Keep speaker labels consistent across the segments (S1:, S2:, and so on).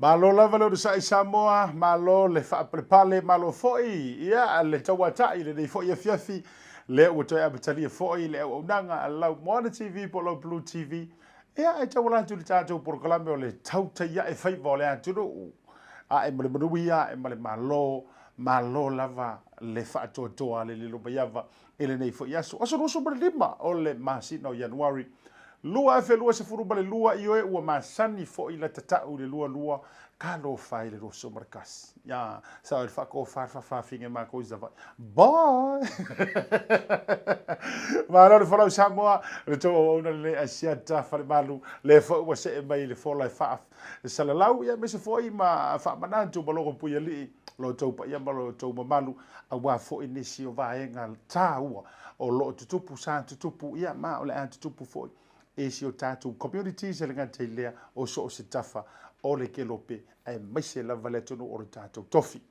S1: Malo lava lo sa Samoa, malo le whaapale malo foi, ia le tauatai le foi fiafi, le o toi abitali foi, le o nanga lau Moana TV po lau Blue TV, ia e tawala tu le tātou porkalame o le tautai ia e whai vole aturu, a e male manuia, e male malo lava le whaatoatoa le lilo baiava, ele nei foi aso, aso roso mare lima o le masina o Januari, lua e lua se furu bale lua i oe ua masani fo i la tatau le lua ka lo fai le roso markas ya sa o fa ko fa finge ma ko isa bye ma lo fo Samoa le to ona le Asiata fa malu le fo ua se mai le fo la fa sa la lau ya me se fo i ma fa manantu balo pu li lo to pa ya malo to malu a wa fo inisi o va enga ta ua o lo tutupu sa tutupu ya ma o le tutupu fo e si o tātou communities e lenga te lea o so o se tafa o le ke lope e maise la vale tonu o le tātou tofi.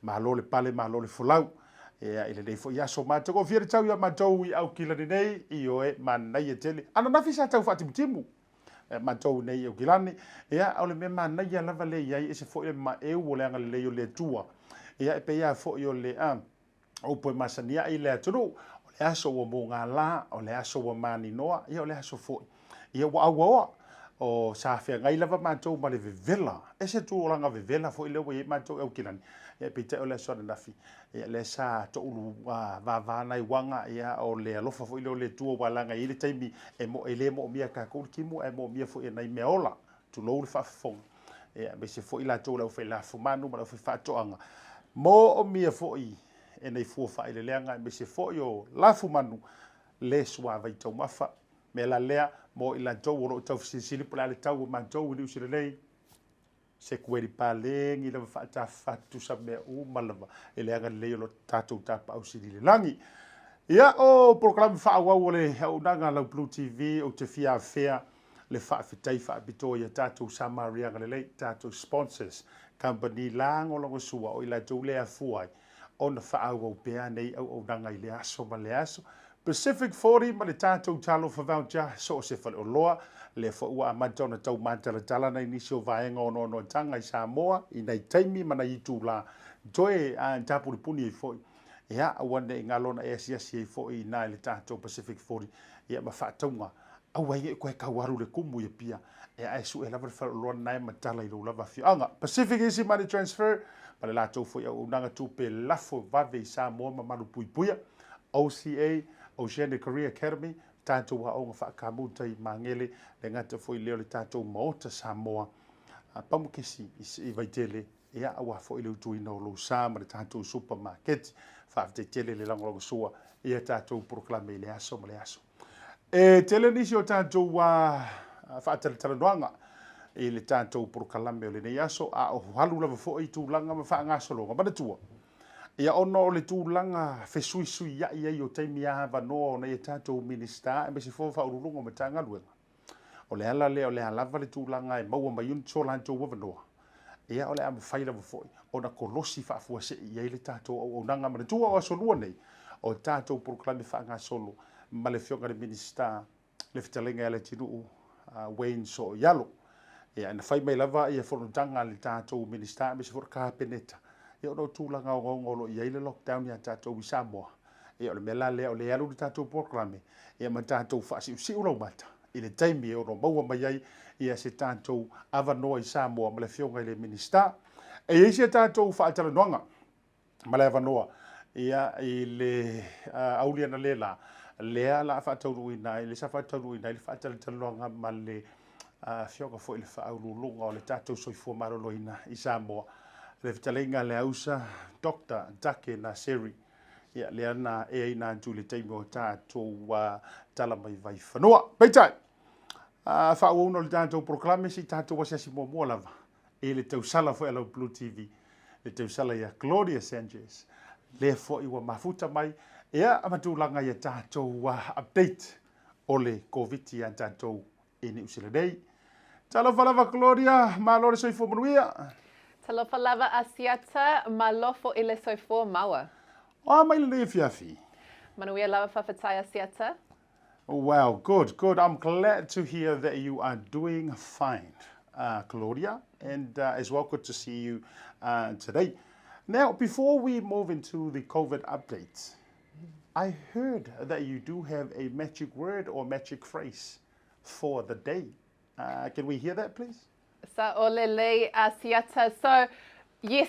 S1: Malo le pale, malo le fulau, e le nei fo iaso mātou o fiere tau ia mātou i au kilani nei i o e manai e tele. Ana nafi sa tau whatimutimu, mātou nei au kilani, e a le me manai a lava le iai e se fo i le ma eu o le anga le leo le tua. E a e pe ia fo i o le o poe masania i le atunu, le aso o mo ngā la, o le aso o mani noa, ia o le aso foi. Ia wa awa o sa fea ngai lava mātou ma le vevela. E se tu o langa vevela foi le wei mātou au kilani. Ia pita o le aso nafi. Ia le sa to ulu vāvāna i wanga ia o le alofa foi le o le tua walanga i le taimi e mo ele mo mia ka koukimu e mo mia foi e nai meola. Tu lou le whaafonga. Ia me se foi la tau lau fai la fumanu ma lau fai whaatoanga. Mo o mia foi e nei fuafa i le leanga me se fo yo lafu manu le sua vai tau mafa me la lea mo i la tau oro tau sisili pula le tau ma tau ni usile lei se kueri palengi le fa fatu sa me u malava e leanga le lo tatu tapa au sili le langi ia o program fa wa le o nanga la Blue TV o te fia fea le fa fitai fa bitoia tatu samaria le tatu sponsors company lang o lo sua o i la tau le afuai ona whaau pea nei au nanga i le aso ma le aso. Pacific 40 ma le tātou talo whawautia so se whale o loa le whaua a matona tau mātala tala nei nisi o vaenga o no tanga i Samoa i nei taimi mana i tū la joe a tapuri puni i foi. Ia awane i ngalona e asiasi i foi na le tātou Pacific 40 ia ma whaataunga au ai e koe kawaru le kumu i pia ia e su e lava le whale o loa nai matala i lo lava fianga. PacificEzy money transfer ma le lātou foi au nanga tūpe lafo vave i Samoa ma manu pui puia, OCA, Oceanic Career Academy, tātou haonga whaakamuta i mangele, le ngata foi leo le tātou Maota Samoa, pamukesi i vaitele, ea awa foi leo tuina o Leausa ma le tātou supermarket, whaaftetele le langolongo sua, ea tātou proklame i le aso ma le aso. E tele nisi o tātou whaatele e le tātou porokalame o le nei aso a o halu lava fo i tūlanga ma whaangasologa manatua. Ia ono o le tūlanga fesuisui ia ia i o taimi a vanoa nei tātou minista e mesi fo whaurulunga ma tāngaluenga. O le ala le o le alava le tūlanga e maua mai unso lantou wavanoa. Ia o le ama whai lava fo i o na kolosi whaafua se ia i le tātou o nanga manatua o asolua nei o tātou porokalame whaangasolo ma le fionga le minista le fitalenga e le tinu Wayne so yalo. Ia na fai mai lava ia fonutanga le tātou minista me se for ka peneta. Ia no tūlanga o ngolo ia ile lockdown ia tātou i Samoa. Ia le mela le o le alu le tātou proklame. Ia ma tātou whaasi usi uro mata. I le taimi e o no maua mai ai ia se tātou avanoa i Samoa ma le fionga i le minista. E ia se tātou whaatala noanga ma le avanoa. Ia i le aulia na lela. Lea la whaatauru i nai, le sa whaatauru i nai, le whaatala taloanga ma le fioga fo i le whaaurulunga o le tātou soifua maroloina i Samoa. Le fitalenga Leausa, Dr. Take Naseri, ia le ana e ina antu le teimi o tātou tala mai vai whanua. Peitai, whaauuna le tātou proklame si tātou wasiasi mua lava. E le tausala fo e lau Blue TV, le tausala ia Claudia Sanchez, le fo i wa mafuta mai, ia amatulanga ia tātou update o le COVID ia tātou ini usile nei. Talofa lava Claudia, malo le soifua manuia.
S2: Talofa lava Asiata, malofo i le soifua maua.
S1: Mai le fiafi.
S2: Manuia lava whawhatai Asiata.
S1: Well, good. I'm glad to hear that you are doing fine. Claudia, and as well, good to see you today. Now, before we move into the COVID updates, I heard that you do have a magic word or magic phrase for the day. Can we hear that, please?
S2: Sa'olele Asiata. So, yes,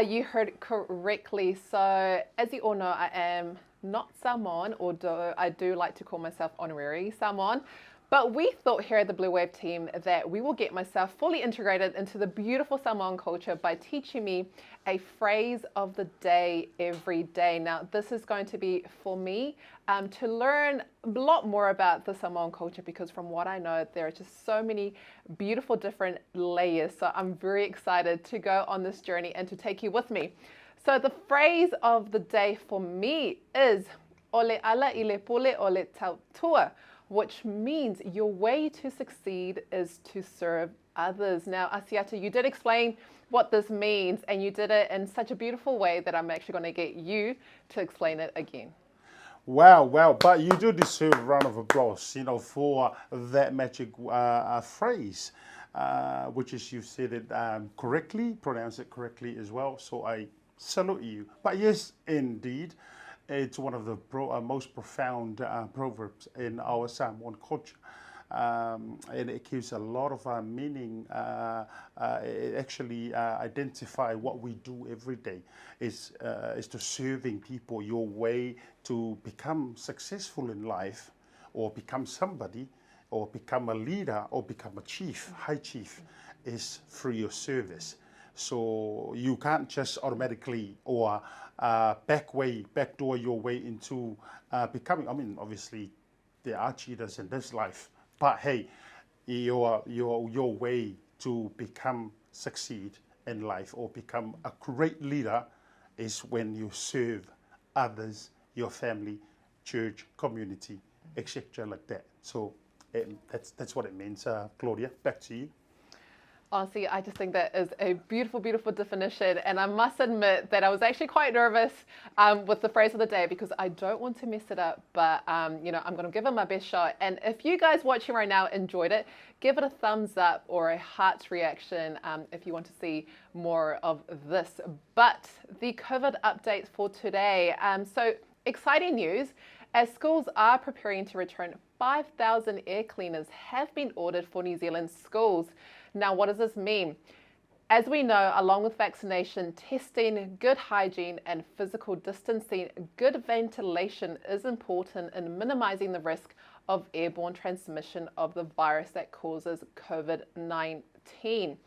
S2: you heard correctly. So, as you all know, I am not Samoan, although I do like to call myself honorary Samoan. But we thought here at the Bluwave team that we will get myself fully integrated into the beautiful Samoan culture by teaching me a phrase of the day every day. Now, this is going to be for me to learn a lot more about the Samoan culture, because from what I know, there are just so many beautiful different layers. So I'm very excited to go on this journey and to take you with me. So the phrase of the day for me is ole ala I le pule ole tautua, which means your way to succeed is to serve others. Now, Asiata, you did explain what this means, and you did it in such a beautiful way that I'm actually going to get you to explain it again.
S1: Wow, wow, but you do deserve a round of applause, for that magic phrase, which is, you said it correctly, pronounced it correctly as well, so I salute you. But yes, indeed, it's one of the most profound proverbs in our Samoan culture. And it gives a lot of meaning. It actually identify what we do every day is to serving people. Your way to become successful in life, or become somebody, or become a leader, or become a chief, high chief, is through your service. So you can't just automatically or backdoor your way into becoming. I mean, obviously there are cheaters in this life, but hey, your way to succeed in life or become a great leader is when you serve others, your family, church, community, etc. like that. So that's what it means. Claudia, back to you.
S2: Honestly, I just think that is a beautiful, beautiful definition. And I must admit that I was actually quite nervous with the phrase of the day, because I don't want to mess it up. But, I'm going to give it my best shot. And if you guys watching right now enjoyed it, give it a thumbs up or a heart reaction if you want to see more of this. But the COVID updates for today. So exciting news. As schools are preparing to return, 5,000 air cleaners have been ordered for New Zealand schools. Now, what does this mean? As we know, along with vaccination, testing, good hygiene, and physical distancing, good ventilation is important in minimizing the risk of airborne transmission of the virus that causes COVID-19.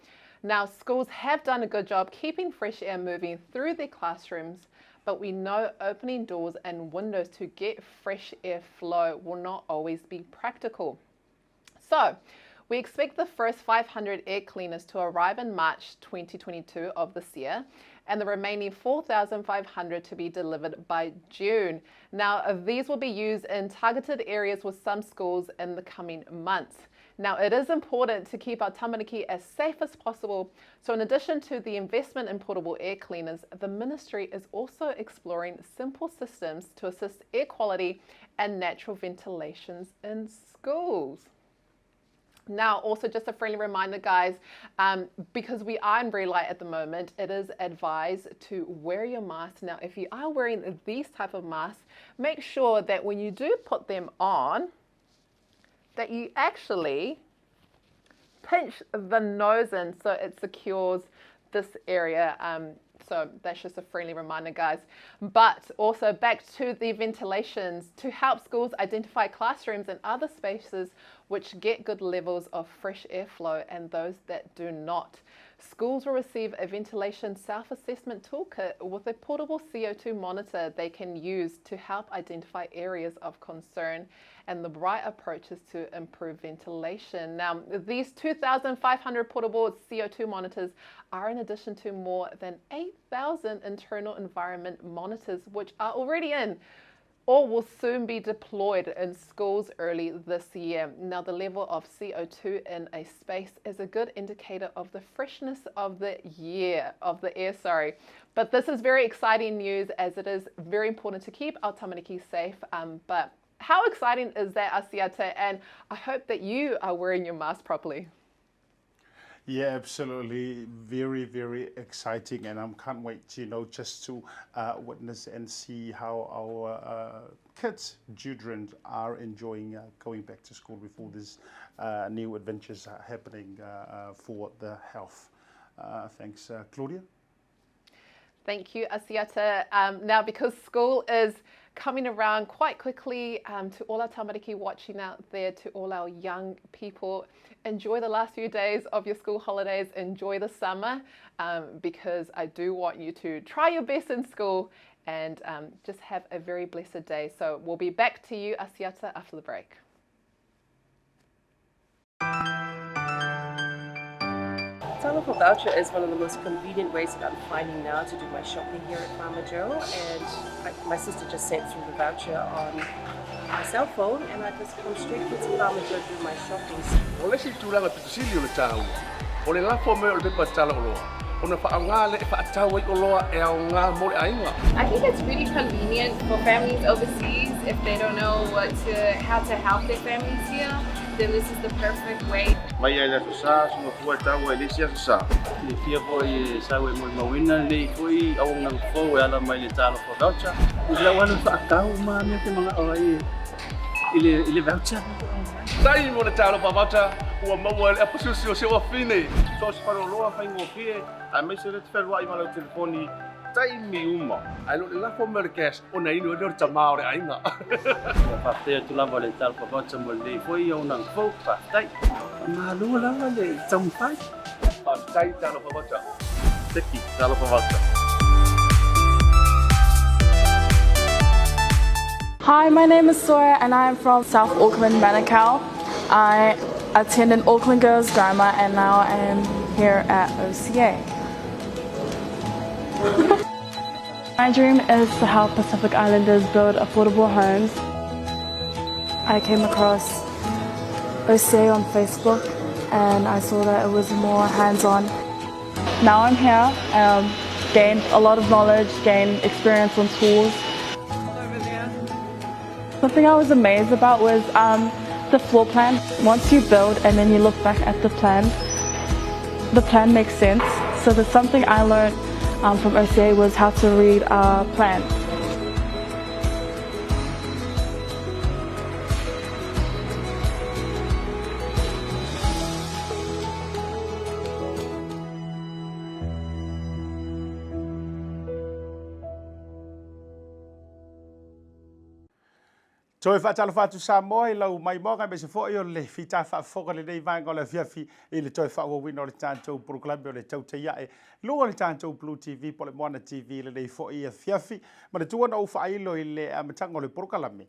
S2: Now, schools have done a good job keeping fresh air moving through their classrooms, but we know opening doors and windows to get fresh air flow will not always be practical. So, we expect the first 500 air cleaners to arrive in March 2022 of this year, and the remaining 4,500 to be delivered by June. Now, these will be used in targeted areas with some schools in the coming months. Now, it is important to keep our tamariki as safe as possible. So in addition to the investment in portable air cleaners, the ministry is also exploring simple systems to assist air quality and natural ventilations in schools. Now, also just a friendly reminder, guys, because we are in red light at the moment, it is advised to wear your mask. Now, if you are wearing these type of masks, make sure that when you do put them on, that you actually pinch the nose in so it secures this area. So that's just a friendly reminder, guys. But also back to the ventilations to help schools identify classrooms and other spaces which get good levels of fresh airflow and those that do not. Schools will receive a ventilation self-assessment toolkit with a portable CO2 monitor they can use to help identify areas of concern and the right approaches to improve ventilation. Now, these 2,500 portable CO2 monitors are in addition to more than 8,000 internal environment monitors, which are already in or will soon be deployed in schools early this year. Now, the level of CO2 in a space is a good indicator of the freshness of the air. But this is very exciting news, as it is very important to keep our tamariki safe. But how exciting is that, Asiata? And I hope that you are wearing your mask properly.
S1: Yeah, absolutely. Very, very exciting. And I can't wait, just to witness and see how our kids, children are enjoying going back to school before these new adventures are happening for the health. Thanks, Claudia.
S2: Thank you, Asiata. Now, because school is coming around quite quickly, to all our tamariki watching out there, to all our young people, enjoy the last few days of your school holidays, enjoy the summer, because I do want you to try your best in school and just have a very blessed day. So we'll be back to you, Asiata, after the break.
S3: Toleafoa voucher is one of the most convenient ways that I'm finding now to do my shopping here at Farmer Joe, and my sister just sent through the voucher on my cell phone, and I just come straight to Farmer Joe to do my shopping.
S4: Ole si tūranga pitusili o le tāu. Ole lafo me o le pepa tala o loa. Ona whaanga le e whaatau o loa e au ngā mo le ainga.
S5: I think it's really convenient for families overseas if they don't know how to help their families here. Then this is the perfect way.
S4: Mai ai le sa so fua tau e le sia sa.
S6: Le fia foi sa we mo mawina le foi au nang fo e ala mai le Toleafoa voucher. Ila wana whaatau ma me te mga oi ile voucher.
S4: Tai mo le Toleafoa voucher ua maua le apususi o se wa fine. So se paro loa fai ngo fie. A me se le te whai ma le telefoni. Tai mi uma. Ai lo le lafo me le cash ona ino le tamao le ainga.
S6: Whaatea tu lava le Toleafoa voucher mo le foi au nang fo whaatai. Ma lua lava le tampai.
S4: Tai Toleafoa voucher. Teki Toleafoa voucher.
S7: Hi, my name is Sora and I am from South Auckland, Manukau. I attend an Auckland Girls Grammar and now I am here at OCA. My dream is to help Pacific Islanders build affordable homes. I came across OCA on Facebook and I saw that it was more hands-on. Now I'm here, gained a lot of knowledge, gained experience on schools. Something I was amazed about was the floor plan. Once you build and then you look back at the plan makes sense. So there's something I learned from OCA was how to read a plan.
S1: Toi whaatalo whātu Samoa I lau mai moga me se fo I o le whita whaafoka le nei vanga o le whiawhi I le toi whaawawina o le tātou proklame o le Tautai e lua le tātou Blue TV po le Moana TV le nei fo I a whiawhi ma le tuana o whaailo I le amatanga o le proklame.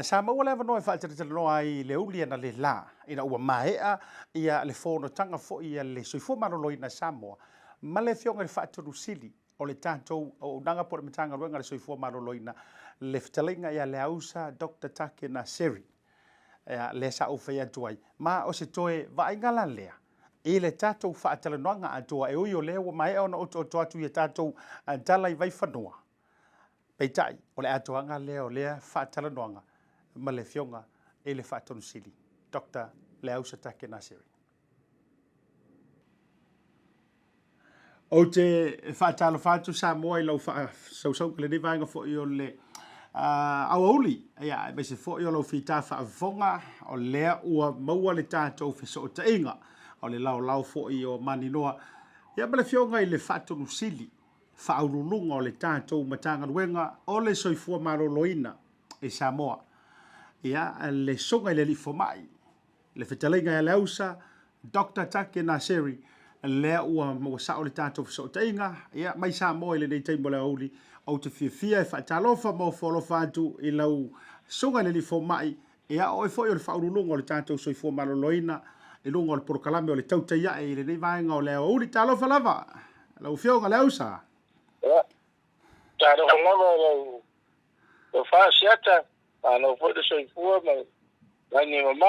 S1: Samoa le wanoe whaatatata noa I le uli ana le la ina ua mahea ia le whono tanga fo I le soifua maroloi na Samoa ma le whionga le whaaturu sili o le tātou o nanga po le matanga ruenga le soifua maroloi na le fitalinga ia Leausa Dr. Naseri le sa o fea tuai ma o se toe vaingala lea I le tatou whaatalanoanga atua e ui o lea wa mai ona o atu I tatou tala I vai whanua peitai o le atuanga lea o lea whaatalanoanga ma le fionga e le whaatonusili Dr. Leausa Naseri. O te whaatalo whātu Samoa I lau whaasau le nevanga fo I o le auli ia me se fo I o lau whita whaafonga o lea ua maua le tātou wheso o tainga o le lau fo I o maninoa ia ma le fionga I le whaatonu sili whaurulunga o le tātou matanga ruenga o le soifua maroloina I Samoa ia le songa I le lifomai le whetalinga ia Leausa Dr. Naseri lea ua mawasa o le tātou wheso o tainga ia mai Samoa I le nei teimo le auli o te fia e whaatalofa mo wholofa atu I lau songa le lifo mai ia o e fo I o le whaurulunga o le tātou soifua maroloina I lunga o le porokalame o le Tautai I le nei vaenga o le au uli talofa lava lau whionga Leausa.
S8: Talofa lava lau whaasiata lau fo le soifua mai ni mama.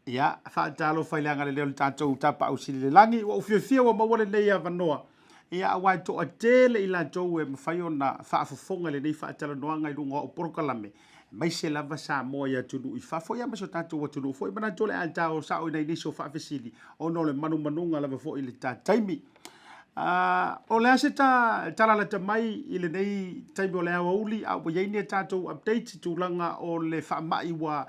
S1: Ia whaatalofa I leanga le leo le tātou tapa au sili le langi o fia wa mawale nei a vanoa. Ia awai toa tele I la tau e mawhai o na whaafafonga le nei whaatalanoanga I runga o porokalame. mai se lava Samoa ia tunu I fafo ia maso tātou tunu fo I mana tole al tau sa o nei niso whaafesili o no le manunga lava fo I le tā taimi. O le ase ta talala ta mai I le nei taimi o le awa uli au wa iei tātou update tūlanga o le whaamai wa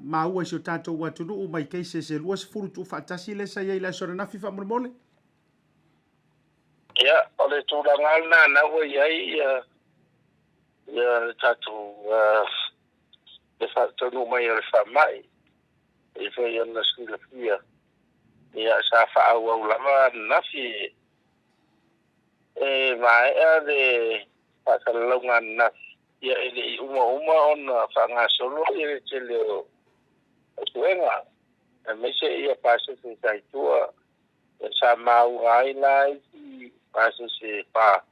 S1: maua iso tātou wa tunu mai keise se lua se furu tu whaatasi le sa iei la sora nafi whaamole.
S8: Ia, o le tūlanga na wa iei ia tātou le whaatonu mai o le whaamai I whai ana skila fia ia sa whaau au lama nafi mai le whaakalalonga nafi ia ele I uma ona whaanga solo I le tele o tuenga me se ia PacificEzy tua sa mau ai lai PacificEzy pa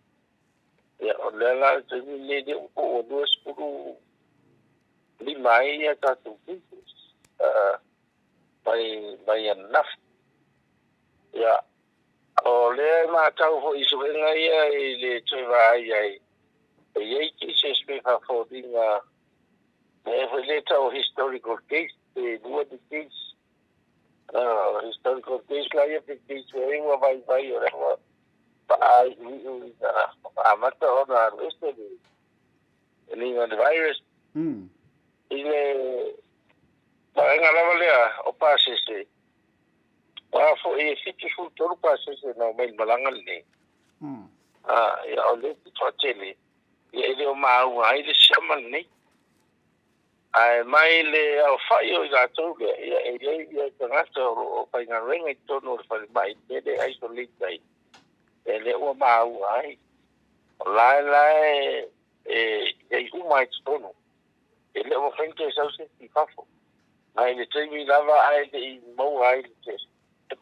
S8: ia o lela te ni de o dos puru li mai ia tātou business by enough ia o le mātau ho isuenga ia I le tuiwa ai ei ki se spefa fōringa me le tau historical case te dua de case historical case la ia te case e inga vai o rewa ai amata ona arrested ni the virus ile paenga lava lea o PacificEzy wa fo e fiti fu toru PacificEzy na mai malanga le ia o le totele ia ile o mau ai le shaman ni ai mai le o fai o ga toga ia tangata o paenga renga tono o fai mai de isolate dai ele o mau ai lai e umai tono ele o frente sa se ti fafo ai le temi lava ai de mo ai te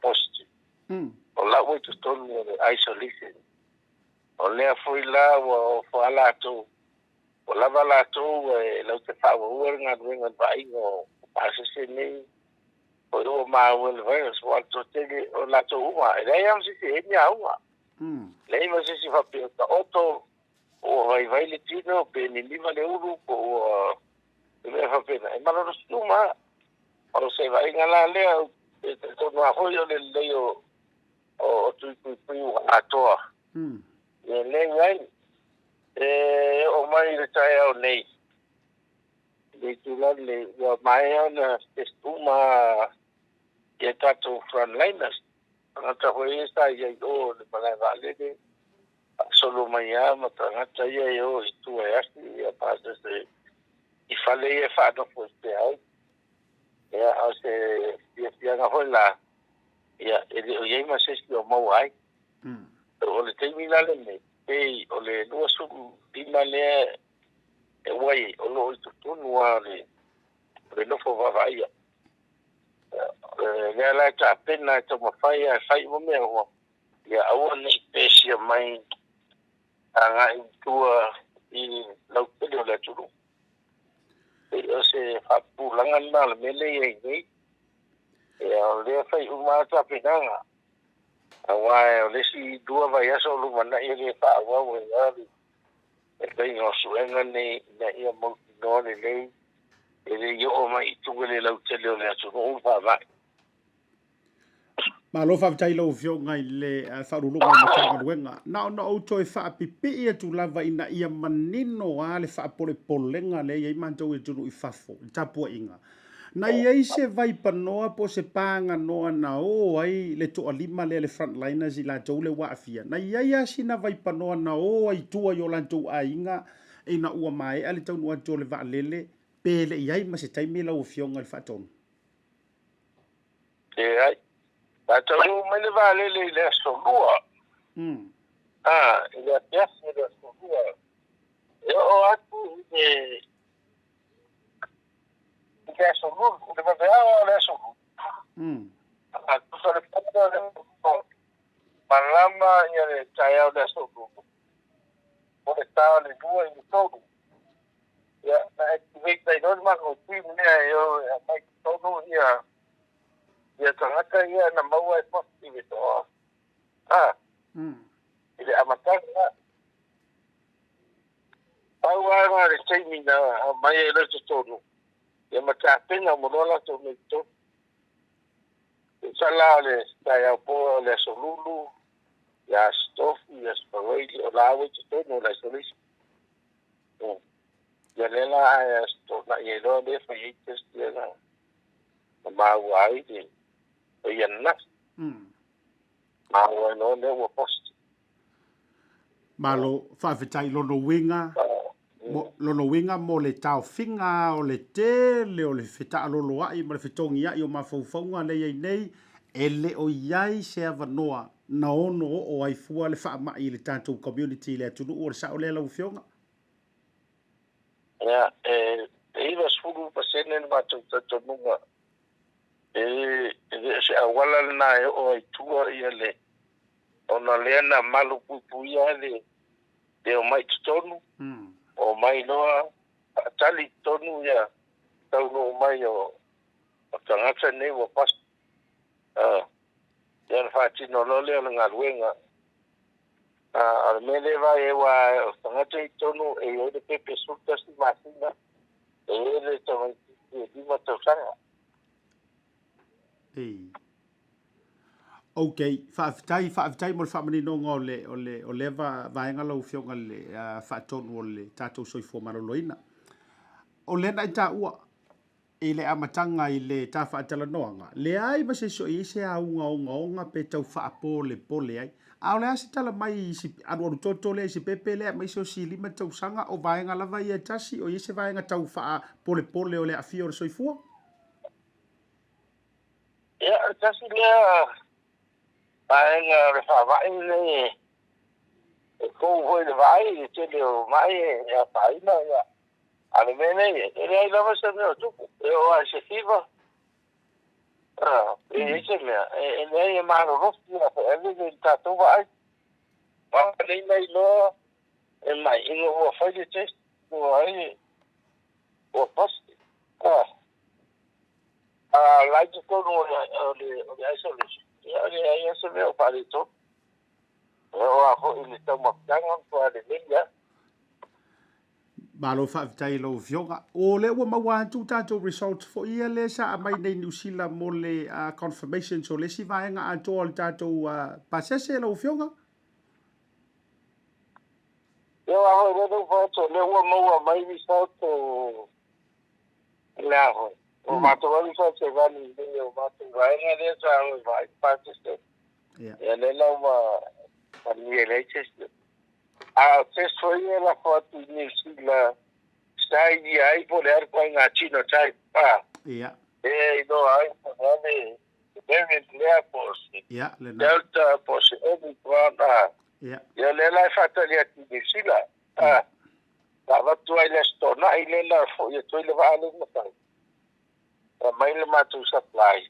S8: post o la wo to tono isolation o le foi la o fala to o lava la to lo te fa o nga nga vai o PacificEzy ni o mau el virus o to te o la to uma ele am se e nya uma lei mas se fa pe auto o vai le tino pe ni liva le uru o le fa pe e malo stuma o se vai ngala le to no ho yo le o tu atoa le ngai o mai le tai o nei le tu le o mai ona stuma e tato frontliners ngata ho esta ia o le pana vale de solo mai ma ngata ia yo tu e asti ia PacificEzy I fale e fa no poste ai ia o se ia na hola ia ele o ia ma se o mo ai o le termina le me e o le no su dimale e wai o lo tu no le no fo va vai le la ta pena to ma fai mo me o ia o ne pesia mai anga tua I lo pe le tulu e se fa pulanga na le mele e ia le fai uma ta pena awa le si dua vai aso lu mana I le fa wa we ali e dai no suenga ne na ia mo no le ele yo mai tu le lo tele le tulu fa vai
S1: ma lo fa tai lo fio ngai le fa ru lo ma tanga wenga na o to e fa pipi e tu lava ina ia manino ale fa pole polenga le ia manto e tu I fafo tapu inga na ia se vai panoa po se panga noa na o ai le to alima le frontliners I la to le wa afia na ia sina vai panoa na o ai tua yo la to ainga e na ua mai ale tau no to le va lele pele ia ma se taimi la o fio ngai fa ton
S8: ai But many vale le solua. Ya piace le solua. Yo atu le solua, le vea le solua. Tu sole foto le Malama ya le taya le solua. Por estaba le dua en todo. Ya, activate don't ma ko ti ne yo mai todo ya. Ya tangata ia na maua e positive to ile amatanga maua nga le taimi na mai e le tonu. Ia matapenga monola to me to. Sala le ya po le solulu ya stof ya spawai o lawe to no la solis. Ya le la ya sto na ye lo de fai test le na. Ma wai de. Ya na. Ma wa no le wo post.
S1: Malo whawhetai lono winga. Lono winga mo le tau finga o le te o le whita lolo ai ma le whitongi ai o mawhauwhaunga nei ai nei e le o iai se avanoa na ono o ai fua le whaamai le tātou community le atunu o le sao le lau whionga.
S8: Ia, iwa sfuru pasene ni mātou tatonunga se awala na e o ai tua ia le ona lea na malu pupui ale o mai tonu o mai noa tali tonu ia tau no mai o tangata nei o pas ia na whati no lole o ngā ruenga al mele vai e wa tangata i tonu e o de pepe sulta si masina e le tau i lima tau sanga.
S1: Ok, whaafitai mo le whaamanino o le vaenga lau whionga le whaatonu o le tātou soifua maroloina. O le nai tā ua, i le amatanga i le tā whaatala noanga. Le ai ma se so i se a unga pe tau whaapo le pole ai. A o le ase tala mai si anuaru toto le si pepe le mai so si lima tau sanga o vaenga lava i e tasi o i se vaenga tau wha pole o le afio o le soifua.
S8: Ia, tasi lea vaenga le whawai nei e kou hoi le vai e te leo mai e a paina ia. Ale mene e rei lava sa mea tupu. E o a se fiva. E se mea. E nei e mahano rosti a pe eve le tātou vai. Waka nei nei loa e mai ingo ua whaile test. Ua ai ua posti. Lai te tono o le isolation. Ia le ai asa mea o pare to. E o a ho i le tau makitanga kua le leia.
S1: Malo whaafitai lau whionga. O le ua maua antu tātou result fo ia le sa a mai nei New Zealand mo le confirmation so le si vaenga anto al tātou pasese lau whionga?
S8: Ia ahoi redo whato le ua maua mai result o le ahoi. O mātou wali whato se vani le o mātou vaenga le sa ahoi vai pasese. Ia le lau ma nie le test. Test foi ela foto nila sai di ai poder com a chino sai pa no ai pode deve le pos delta pos every one ya le la fatalia di sila la tu ai le stona ile la fo ya tu le va ale no sai mai le matu supply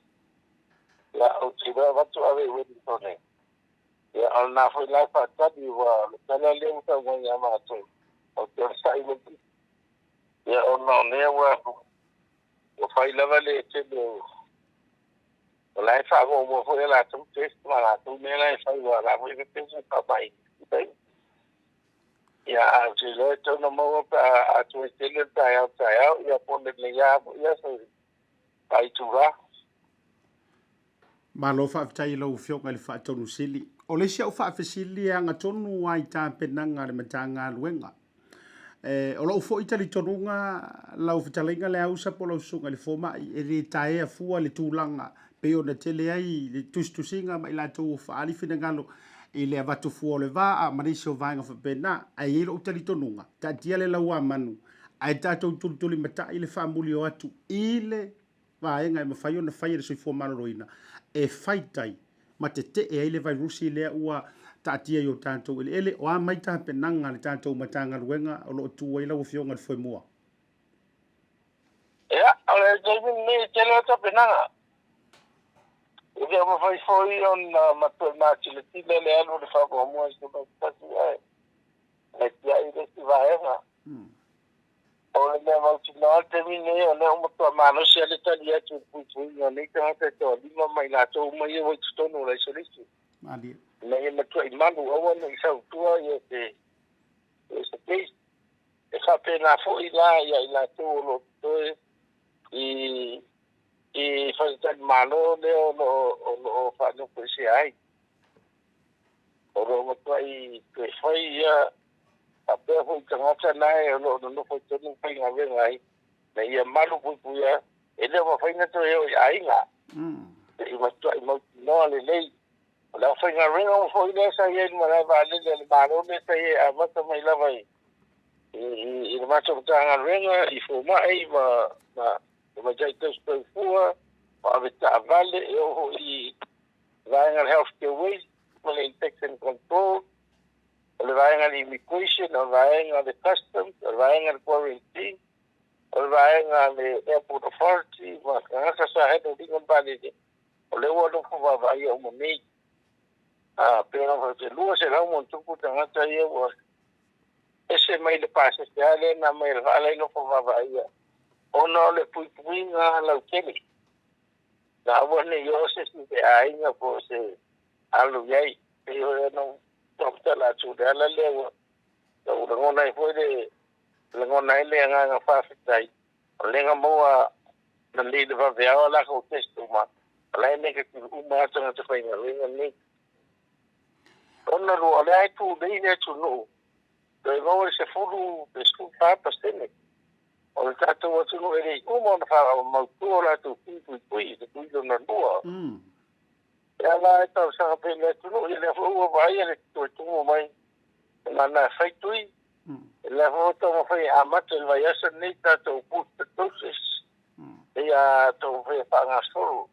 S8: ya o tira va tu ave wedi tone. Ya alna foi la fata di wa tala le uta wa ya ma to o te sai le ya ona ne wa o fai la vale te do la fa mo foi la tu test ma la tu me la fa wa la foi te se pa bai ya je le to no mo pa a tu te le ta ya pone le ya so pai tu va
S1: Malo whaafitai lau whionga le whaatonu sili. O le sia o whaafisili anga tonu ai tā penanga le matanga luenga. O lau fo itali tonunga lau whitalinga le ausa po lau sunga le fomai e le taea fua le tūlanga pe o na tele ai le tustusinga mai la tō whaali whingalo i le avatu fua le vā a marisi o vaenga whapena ai e lo utali tonunga. Ta tia le lau a manu ai tātou tulituli mata i le whaamuli o atu i le vaenga e mawhai o na whai e le soifua maroroina. E whaitai, ma te e aile vai rusi lea ua tātia i o tātou ele o a mai tā penanga le tātou matanga ruenga o lo tu waila o whionga le whai mua.
S8: Ea, ale David me te leo tā penanga. Ea ma whai whoi on mati le tila le anu le whako mua si ma tatu ai. Le tia i le si vaenga. O le mea mautina te mine o le umatua mano se ale tali atu puipui o nei tangata te o lima mai la tau mai e wai tutono la isolisi. Nei e matua i manu awa nei sau tua i e te e se peis. e whapena fo I la ia I la tōlo toe I whasitani malo leo no whanoko I se ai. O ro matua I te whai ia a pēr hui tangata nai o no whai tonu whai ngā wenga ai. Na ia malu pui ia e leo ma whainga to eo I ainga. I matua I mauti noa le lei. O leo whai ngā wenga o whai lea sa ia I marai wa alele le malo le sa ia a mata mai lava I le matua mata ngā wenga I fo mai ma jai tau spau fua o ave ta vale e oho I vaenga healthcare waste o le infection control o le vaenga immigration o vaenga le customs o vaenga le quarantine o vaenga le airport authority ma kanga sa hedo dinga bale o le wo ko va vai o mo nei pero no se lua se la un tuku tanga tai o ese mai le pase se ale na mai vale no ko va vai o no le pui nga la kemi na wone yo se se ai nga po se alu yai pero no topta la chuda la lewa o le ngona I foi le ngona le nga fa fitai o le nga moa na le va vea la ko testo ma la ne ke uma tanga te fai nga le ni ona ro le ai tu dei ne tu no le go se fulu de sku pa pastene o le tato o tu no ere uma na fa ma tu la tu pui de tu no no ya la esta sa pe le tu no le fo vai le tu mai na fai tu le foto mo fai amat le vai asa ni tato put tosis ya to fai pa nga solo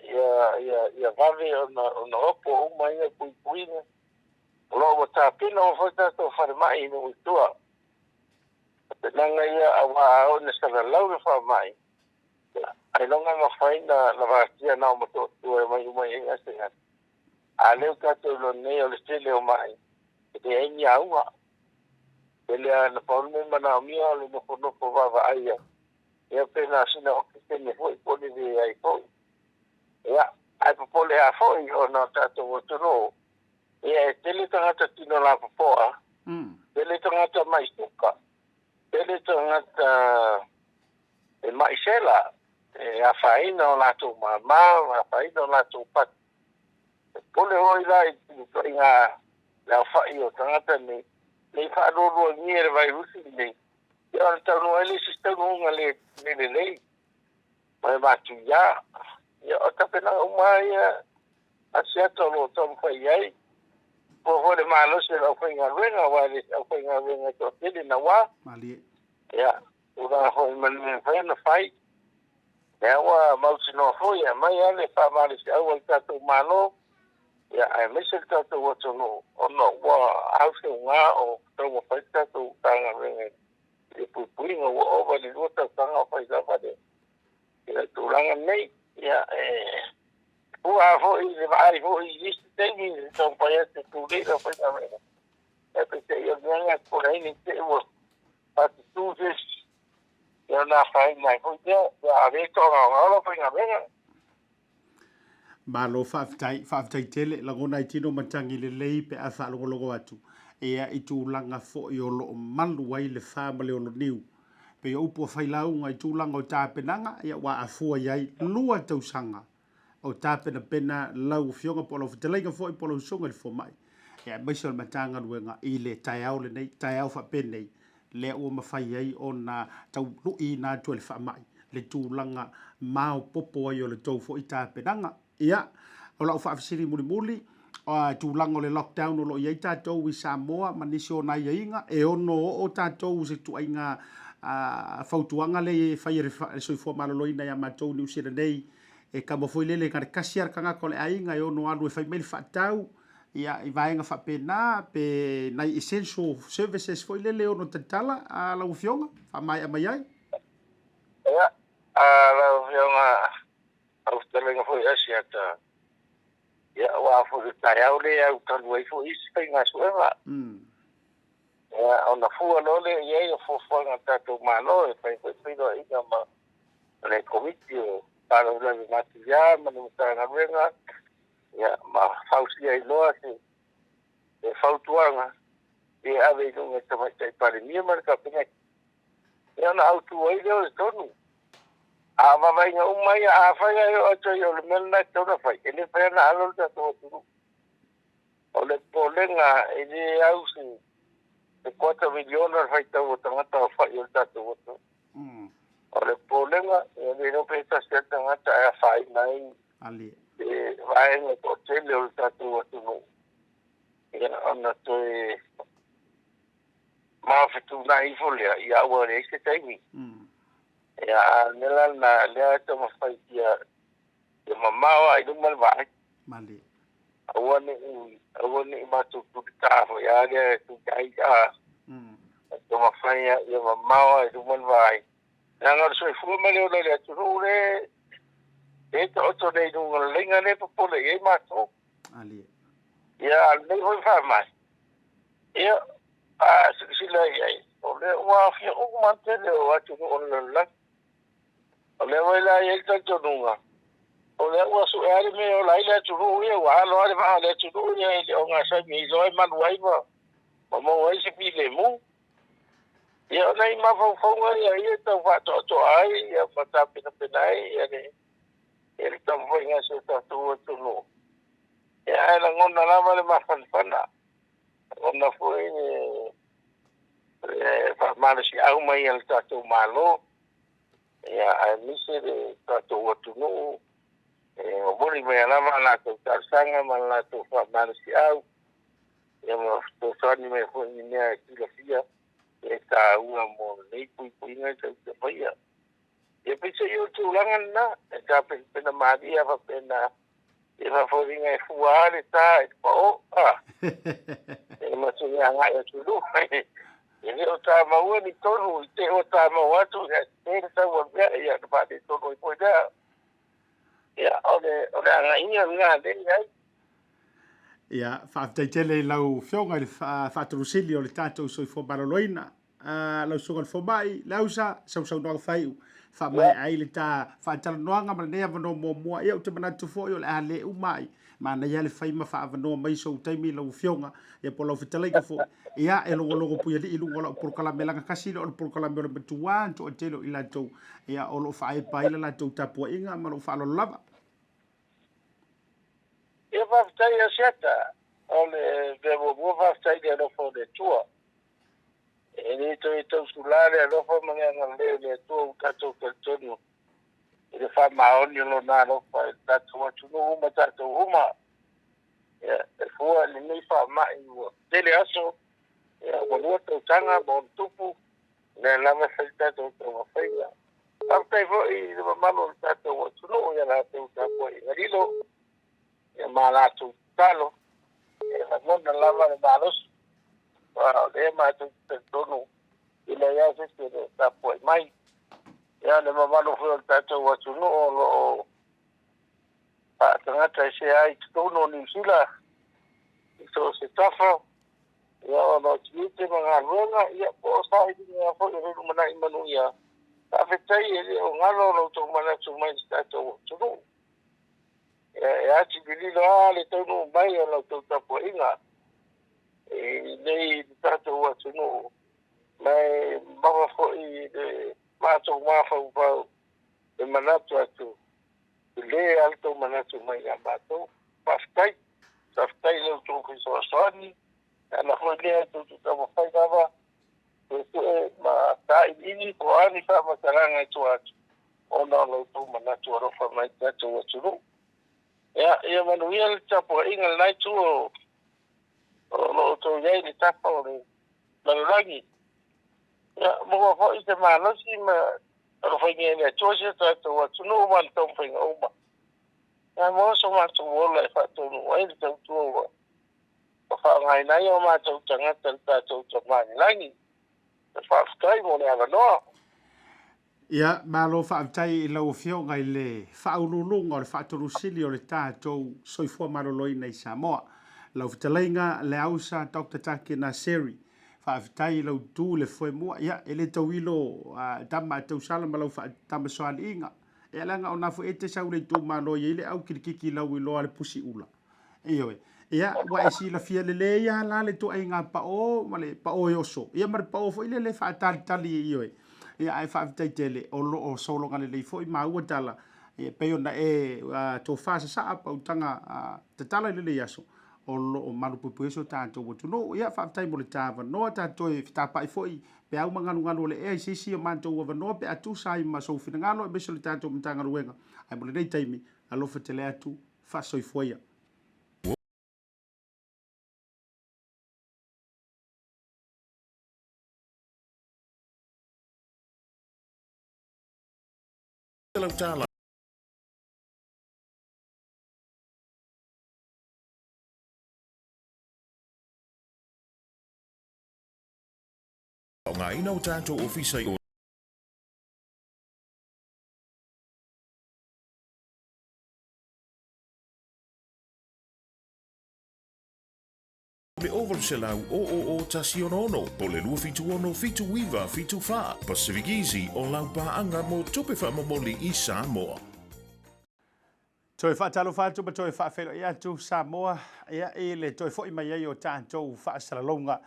S8: ia vave ona opo uma ia pui lo ta pino fota to farmai no tua nanga ia awa ona sa lau fa mai ai longa ma faina la vastia na mo to mai ia se a leu ka to lo ne o le stile o mai e ai nya uma ele na forma mana mi o le no ko va ai ia pena sina o que ne foi pode de ai foi ia ai popole a foi o no tato o toro ia tele tangata tino la poa tele tangata mai tuka tele tangata e mai sela a faina o la tu mama a faina o la tu pat pole hoi la I nga la fai o tangata ni fa ro ni e vai rusi ni ia ta no ele sistema nga le mai tu ya ia o ta pena o mai Asiata lo tom fai ai po ho de malo se lo fai nga renga wa le fai nga renga to tele na wa
S1: mali
S8: ya o da ho man fai na fai ya wa mau sino ho ya mai ale fa mali se au ta to malo ya ai me se ta to wo no o no wa au se nga o to mo fai ta to ta nga renga e pui nga o va le lo ta nga fai da fa de ya to langa nei ya Ua fo I le vai fo I list temi so pa este tu le fo ta me. E pe te yo nga por aí ni te wo. Pa tu des yo na fai mai fo te a ve to nga lo fo nga venga.
S1: Malo whaafitai tele, la ngona I tino matangi le lei pe a whaalongologo atu. Ea I tūlanga fo I o lo malu wai le whaamale o lo niu. Pe o upo whailaunga I tūlanga o tāpenanga, ea wa a fua iai lua tausanga. O tāpena pena lau fionga po lau whatelaiga fo I po lau songa le fo mai. Ea maisol matanga luenga I le taiao le nei, taiao whapenei. Le ua mawhai ai o na tau lui nā tua le wha mai. Le tūlanga mao popo ai o le tau fo I tāpenanga. Ia, o lau whaafisiri muli tūlanga o le lockdown o lo iai tātou I Samoa, manisi o nai inga, e ono o tātou se tu ainga fautuanga le whaiere soifua maloloina ia mātou ni usira nei, e kamo foi lele kare kasiar kanga ko le ainga e ono alu e fai mele whaatau, ia I vaenga whapena, pe nai essential services foi lele ono tatala a lau fionga, whamai a mai ai.
S8: Ia, a lau fionga, au talenga foi Asiata. Ia, wa foi taiau le au tanu ai foi isi fai ngā suenga. Ia, ona fua lole, ia o fufanga tatou malo, e fai do inga ma le komitio, para o leve mati ya, ma no tanga renga, ia, ma fausia I loa se, e fautuanga, e ave no nga tamai tai pare mia mar ka penga ia na autu ai leo tonu a vai nga umai a fai ai o to yo le melna tona fai ele fai na alo ta to tu o le polenga ele ausi e 4 miliona fai ta o tanga ta fai yo ta to o le polenga e le no pesa certa ngata a fai mai
S1: ali
S8: e vai nga to tele o ta to no ia ana to e ma fitu na ifolia ia wa le se taimi ia nela na le to ma fai ia e mama wa i dumal vai
S1: mali
S8: awani ma tu ta ho ia le tu kai a to ma fai ia mama wa i dumal vai na ngor so fu ma le le tu le e to nei no lenga le po le e ma to
S1: ali
S8: ia le ho fa mai ia sila ai o le wa fi o mantele o atu o le o le wala ye to nunga o le wa su ari me o lai le tu ye wa lo ari ma le tu ye o nga sa mi zo man wai ma mo wai se pi le mu ye nei ma fo nga ye to fa to ai ya fa ta pe nai ye ne ye to fo nga se to no ya la ngona la vale ma fana ona foi fa mala si au mai al tato malo ya a mise de tato watu no o bori me ala mala to tarsanga mala to fa mala si au ya mo to sani me foi ni a filosofia esta una mo nei pui nga te paia e pese yo tu langan na ta pena madia fa pena e va foi nga fuare ta o e ma se nga nga tu lu e o ta ma o ni tonu te o ta ma o tu e te ta o ya pa de tonu po da ya o nga nga de ya
S1: ia whaaftaitele lau whionga le whaatarusili o le tātou soi fo maraloina lau songa le whomai Leausa sau noanga whaiu whamai ai le tā whaatala noanga ma nea wano mua ia o te manatu fo o le a le umai ma na ia le whai ma whaavanoa mai so taimi lau whionga ia po lau whitalaika fo ia e longo puia li ilungo lau porokala me langa kasi o le porokala me o le matuan to o telo i latou ia o lo whae paila latou tapua inga ma lo whaalo lava
S8: e va stai Asiata ole devo va stai de no fo de tua e ni to sulare no fo manga le tua tato tonu e fa ma oni lo na no fa tato tu no ma tato uma e fo ni ni fa ma i wo dele aso e wo to tanga bon tupu le la me falta to fa ya after fo i ma no tato tu no ya la to tapo i rilo e malatu talo e la mona lava de balos para de ma tu tono e la ya se que ta pues mai ya le mama no fue tato wa tu no lo pa tanga ta se ai tono ni sila so se tafa ya no chite manga ruanga ya po sai ni ya fo ru mana imanu ya ta fetai e o ngalo no to mana tu mai tato tu no e ati bililo ale tonu mai ala to tapo inga e nei tato wa tunu mai baba fo i de mato mafo va e manatu atu le alto manatu mai amato pastai lo to ko so soni ana fo le to tapo fai dava e ma tai ini ko ani fa mataranga tu atu ona lo to manatu ro fa mai tato wa tunu ya manuia le tapo inga lai tu o to ye ni tapo le langi ya mo fo i te malo si ma ro fa nge ne to se to wa tu no man to fa nga uma ya mo so ma tu wo le fa tu no ai te tu wo fa ngai na yo ma tu tanga ta tu ma langi fa skai mo ne ava no
S1: ia malo whaaftai i lau whionga i le whaurulunga o le whaatorusili o le tātou soifua maroloina i Samoa. Lau whitalainga Leausa tautataki Naseri. Whaaftai i lau tū le whoi mua. Ia, e le tau ilo tama tau salama lau tama soani inga. E langa o nafu e te sau le tū mano i le au kirikiki lau i loa le pusi ula. Ioe, ia wa e sila fia le ia la le to ai nga pa o ma le pa o yoso ia mar pa o fo ile le fa tali io ia ai fa tai tele o lo o solo ngale le fo i ma ua tala e pe ona e to fa sa pa utanga te tala le yaso o lo o malu pupu so tanto wo no ia fa tai mo le tava no ta to e ta pa i fo i pe au nganu le e sisi o manto o no pe atu sai ma so fina ngalo e beso le tanto mtanga ruenga ai mo le dei taimi alo fa tele atu fa so i fo ia
S9: Tala ngā ina o tātou ofisa o le oval selau o tasi ono o le lua fitu ono fitu wiva fitu wha PacificEzy o lau paanga mo tupe wha mamoli i Samoa.
S1: Toi fa talo fa tu toi fa felo ia tu Samoa ia ele toi fo i mai ai o tātou fa salalonga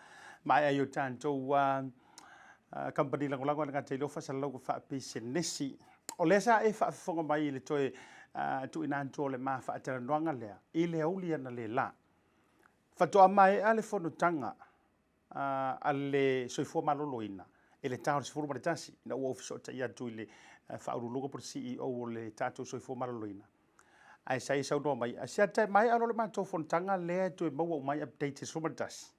S1: mai ai o tātou company langolango nga te lo fa salalonga fa PacificEzy o le sa e fa fonga mai le toi tu ina to le ma fa tala noanga lea i le auli ana le la fa to mai ale fono tanga ale soifo maloloina ele tau se forma tasi na o office o ia tu le fa uruluga por CEO o le tātou soifo maloloina ai sai sau no mai Asiata mai alo le manto fontanga le tu mau mai update so matas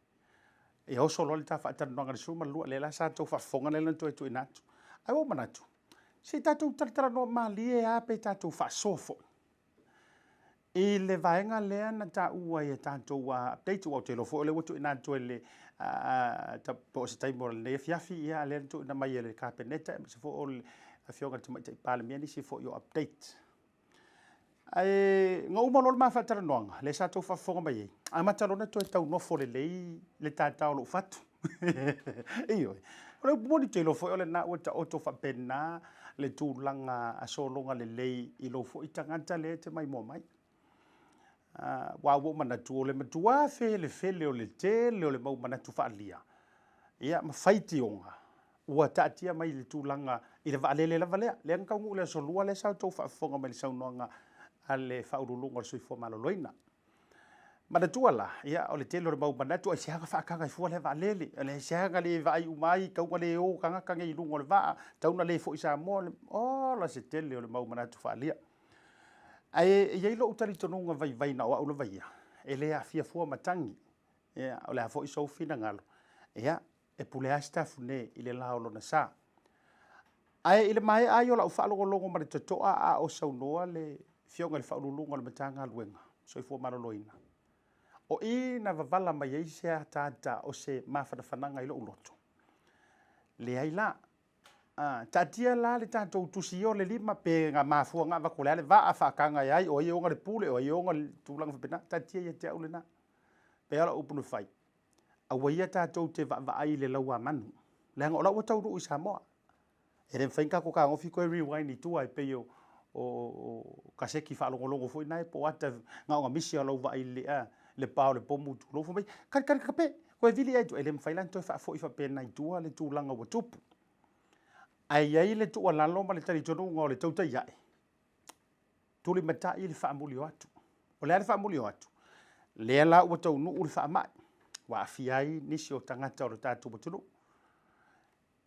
S1: e o solo le ta fa tan no ngal suma lu le la sa to fa fonga le tu inatu ai o manatu si tatu tara no mali e a pe tatu fa sofo e le vaenga le na ta ua e tatu wa update o te lo fo le tu inatu le ta po se tai mo le fiafi ia le tu na mai le kapeneta se fo le afionga tu mai pale miani si fo yo update ai ngau mo lo ma fa tara no le sa to fa fonga mai a matalona to tau no fo le tata lo fatu io o boni te lo fo le na o to fa pena le tu langa a so longa le i lo fo itangata le te mai mo mai wa wo mana tu le matua fe le o le te le mau mana tu fa lia ia ma faiti onga ua tatia mai le tu langa i le va le la vale le nga ngu le so lua le sa to fa fonga mai sa nonga ale fa urulunga le soi fo maloloina mana tuala ia o le telo le mau manatu ai siaga fa kanga fu le va lele le siaga le va i umai ka le o kanga kanga i lungo le va tauna le fo isa mo o la se tele o le mau manatu fa lia ai ia lo utali tonunga vai na o le vai ele a fia fu matangi ia o le fo iso fina ngalo ia e pule asta fune ile la o na sa ai ile mai ai o la fa longo ma te toa a o sau noa le fionga le fa ulunga le matanga luenga so fu maloloina o ina vavala mai ai se tata o se mafanafananga i lo uloto le ai la tatia la le tatou tusi o le lima pe nga mafuanga vakole le va afakanga ai o ionga le pule o ionga le tulanga pena tatia ia te aulena pe ala upunu fai a waia tatou te va ai le laua manu le nga ola tau ru i Samoa e le fainga ko ka ngofi ko rewind i tu ai pe yo o kaseki fa longo foi nai po ata nga misi ala va ai le pao le pomu tu lo foi kan kape ko e vili ai tu ele mfailan to fa foi fa pena i tu le tu langa o tupu ai le tu ala lo ma le tali tonu ngo le tautai ai tu le mata i le fa mulio atu o le fa mulio atu le la o tau nu u fa mai wa fiai nisi o tangata o tatu botulu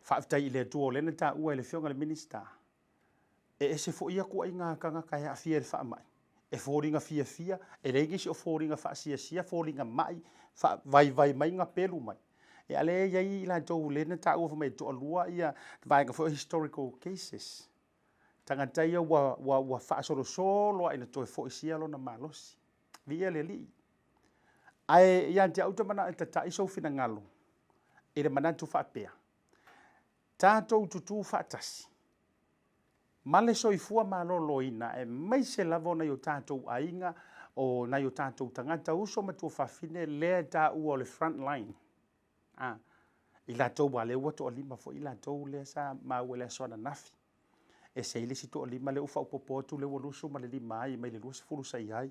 S1: fa tai le tu o le ta u le fionga le minister e se fo ia ko inga kanga kai a fia le fa mai e foringa fia e regi si o foringa fa sia foringa mai fa vai mai nga pelu mai e ale ia la to le na ta o mai to lua ia vai nga for historical cases tangata ia wa fa solo ina to fo sia lo na malos via le li ai ia te auto mana ta iso fina ngalo e le mana tu fa pea tato tu fa tasi male soifua maloloina e mai se lavo na yo tātou ainga o na yo tātou tangata uso matua whawhine lea tā ua le front line. I la tau wa le ua to lima fo i la tau lea sa maua lea soana nafi. E se ili si to lima le ufa upopotu le walusu ma le lima ai mai le luas fulu sa iai.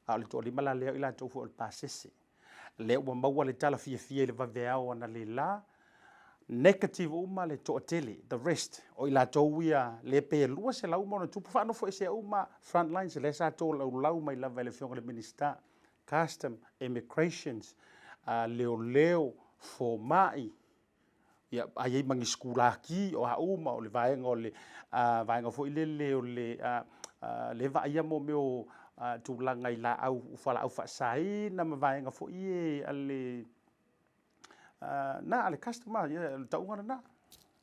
S1: a le toʻalima la lea i latou foʻi o le pasese le ua maua le tala fiafia i le vaveao ana le la negative uma le toʻatele the rest o i latou ia le pelua se lauma ona tupu faanofo e se uma frontline se le sa toulau mai lava i le fioga le minista custom immigrations leoleo fomaʻi ia aiai magi skulaki o aʻuma o le vaega o le vaega foʻi lele o le vaaia mo meo tulaga i laau falaau faasaina ma vaega foʻi e ale na ale customer ia le tauga lana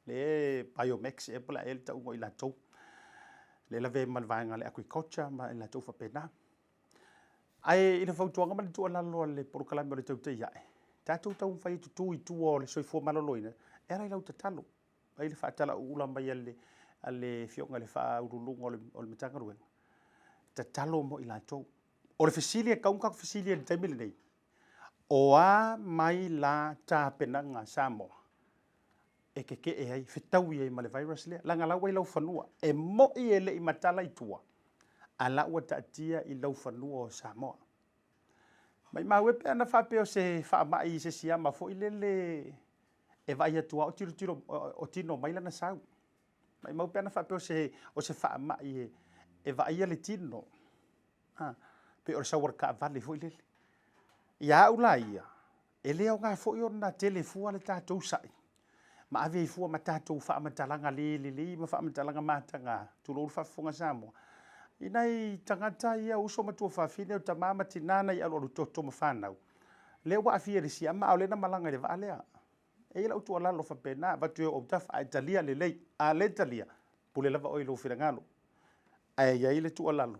S1: le biomax e pala e le tauga i latou le lave ma le vaega le agriculture ma i latou faapena ae i le fautuaga ma le tuʻalalo a le polokalame o le tautaiaʻe tatou tau fai tutu i tua o le soifua maloloina e ala i lau tatalo ai le faatalaʻuʻula mai ale fioga le faaululuga o le matagaluega tatalo mo i latou o le fesili e kaukau fesili e le taimi lenei o a mai la tapenaga Samoa e kekee ai fetau ai ma le virus lea lagalau ai lau fanua e moʻi e leʻi matala itua ala ua taatia i lau fanua o Samoa mai maue pe ana faapea o se faamaʻi se siama foʻi lele e vaai atua o tilotilo o tino mai lana sau mai mau pe ana faapea o se faamaʻi e vaaia le tino pe o le sauara kaavale foʻi lele ia au la ia e lea o ga foʻi ona telefua le tatou saʻi ma ave ifua ma tatou faamatalaga lelelei ma faamatalaga mataga tulou le faafofoga Samoa inai tagata ia uso matua faafine o tamā ma tinana i alualu toto ma fanau le ua afia le siama o lena malaga i le vaa lea e lau tualalo faapena vatu e ou tafa ae talia lelei a le talia pule lava o i lou finagalo ae iai le tualalo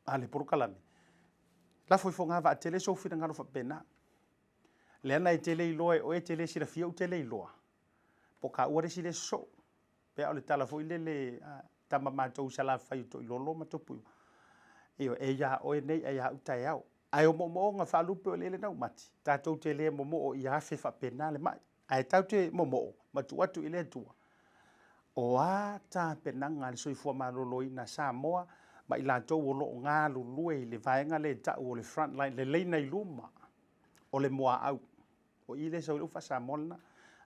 S1: a le polokalame la foifoga vaatele sou finagalo faapena le ana e tele iloa e oe tele silafia u tele iloa po kaua le sile sosoo pea o le tala foʻi lele tama matou salafai toʻilolo ma topu io e ia oe nei e ia utaeao ae o moʻomooga faalupe o lele nau mati tatou tele momoo ia afe faapena le maʻi ae tau te momoo ma tuatu i le atua o a tapenaga le soifua malōlōina Samoa ma i latou o loo galulue i le vaega le taʻu o le frontline le leina i luma o le moaʻau o i le sauilau faasamoa lana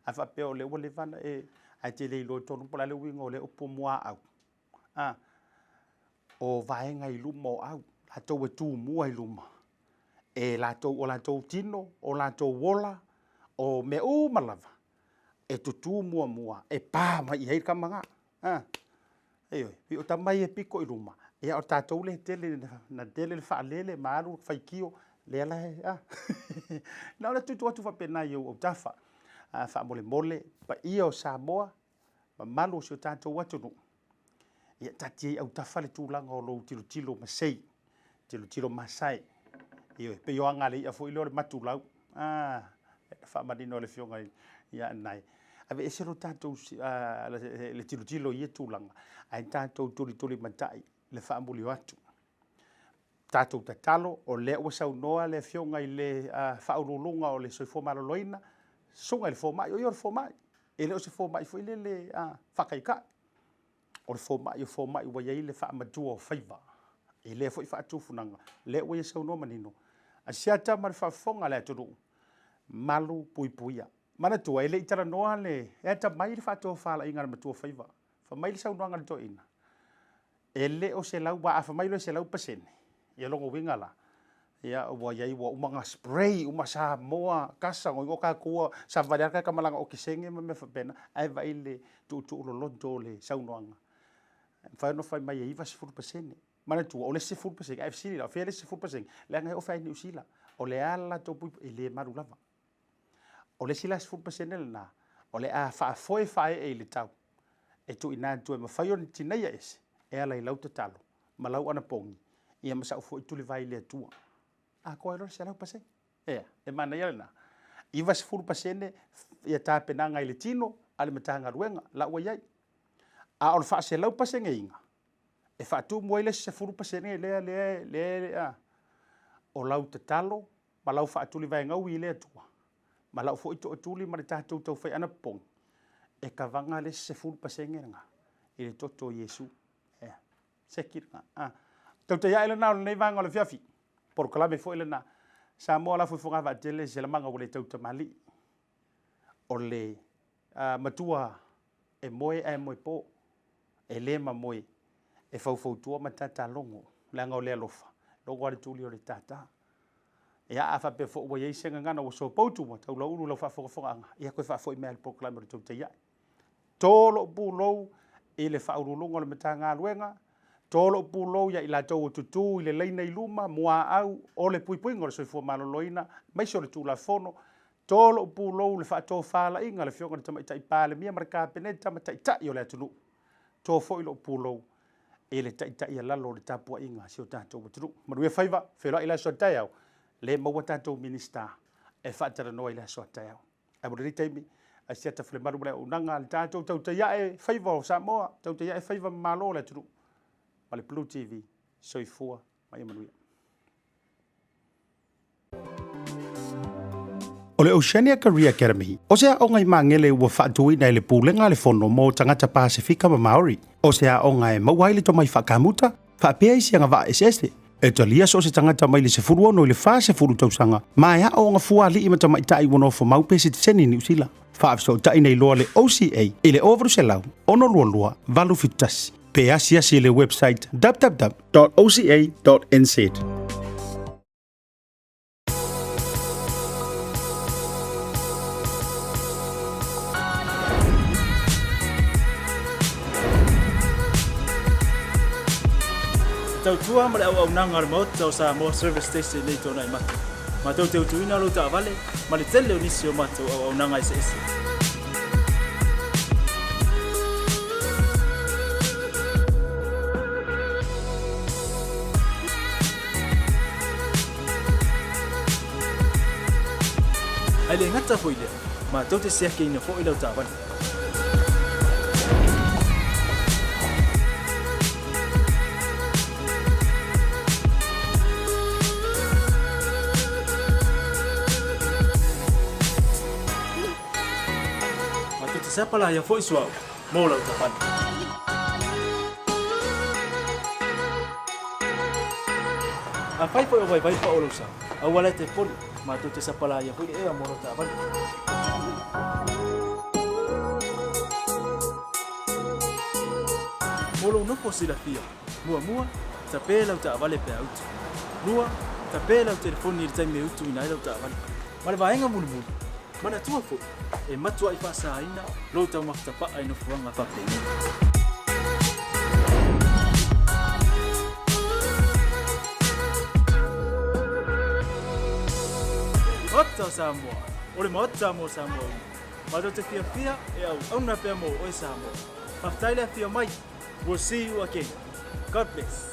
S1: ae faapea o le ua levana e ae tele iloa tonu po la le uiga o le upu moaʻau o vaega i luma o au latou e tumua i luma e latou o latou tino o latou ola o me uma lava e tutu muamua e pā mai i ai kamaga oi o tamai e piko i luma ia o tatou le tele na tele le faalele ma alu faikio le ala na ole tutu atu faapena i ou tafa faamolemole paia o Samoa ma malu o se o tatou atu nuu ia tati ai au tafa le tulaga o lou tilotilo masei tilotilo masae io pe yo anga le ia foi le matulau fa manino le fionga ia nai ave ese lo tatou le tilotilo ia tulaga ai tatou tuli matai le fa ambulio atu tatou tatalo o le ua saunoa le fionga i le faululunga o le soifua maloloina sunga le fomai o le fomai e le o se fomai foi le whakaika o le fomai ua iai le whaamatua o whaiva e le foi whaatufunanga le ua ia saunoa manino Asiata ma le whaafonga le atunu malu puipuia mana tua e le itara noa le e ta mai le whaatua whala inga le matua whaiva whamai le saunoanga le toina e le o se lau wa whamai le se lau pasene ia longo winga la ia ua iai ua umanga spray uma Samoa kasa ngoi ka kua sa variaka ka malanga o kisenge me whapena ai vai le tu ulolonto le saunoanga whaino whai mai e iwa 10% mana tua o le 10% ai fsili la fele 10% le ngai o fai ni usila o le ala topu e le maru lava o le sila 10% le na o le a fa foi fai e le tau e tu ina tu e mafai o tinai ese e ala i lau te talo ma lau ana pongi ia masa foi tu le vai le tua a ko ero se lau pase e mana ia na iwa 10% ia ta penanga i le tino ale matanga ruenga la ua iai a o le fa se lau pase ngeinga e fa tu mo ile se 10% le o lau te talo ma lau fa tu le vai ngau i le tua ma lau foi to tuli ma ta tu fai ana pong e ka vanga le se 10% nga i le toto Yesu se kiranga to te ia ile na nei vanga le fiafi por kalame fo ilena Samoa la fu fonga va tele se la manga o le tauta mali o le matua e moe po e le ma moe e fau tua matata longo la nga o le alofa longo ale tuli o le tata ia a fa pe fo o ye senga ngana o so poutu mo tau la ulu la fa fo anga ia ko fa fo i mel proclame o tauta ia tolo pulo i le fa urulungo le matanga luenga tolo pulo ia i la tau tutu i le leina i luma mua au o le puipuinga le soifua maloloina mai so le tulafono tolo pulo le fa to fala inga le fionga le tamaita i pale mia marka peneta mataita i o le atunu to fo i lo pulo e le taita i lalo le tapua inga si o tatou matunu manuia faiva fela i la so taiau le maua tatou minista e fa tara noa i la so taiau ai mo le taimi Asiata Pio Vaoliko unanga le tatou tautai e faiva o Samoa tautai e faiva malo le atunu ma le Blue TV soifua mai manuia. O le Oceania Career Academy, o sea o ngai mangele ua whaatui na le pūlenga le fono mo tangata Pasifika ma Maori. O sea o ngai mauaile to mai whakamuta, whaapea anga wa esese. E talia so se tangata mai le se furu ono i le wha se furu tausanga. Mai a o nga fua li ima tamai tai wano fo maupesi te seni ni usila. Whaafso tai nei loa le OCA i le overu se lau, ono lua lua, valu fitasi. Pea si le website www.oca.nz.
S10: Tautua ma le au nanga le Maota o Samoa Service Station nei tōna i matu. Ma tau te utuina lo ta vale, ma le tele o nisi o matu au nanga i se ese. Ai le ngata fo ile, ma tau te seake ina fo ila o ta vale. Siapa lah yang foi suau, mau lau tapan. Apa foi o vai pa o Leausa. Awala te pon, matu te siapa lah yang foi mau lau tapan. Molo no posila fia. Mua tapela o tavale pe auto. Lua tapela o telefoni i me utu ina lau tapan. Male vaenga mulu. Mana tua fo e matua i fasa ina lo tau maftapa ai no fuanga fa pe Ota Samoa ole Maota mo Samoa ma do te fia e au na pe mo o Samoa maftaile fia mai. We'll see you again. God bless.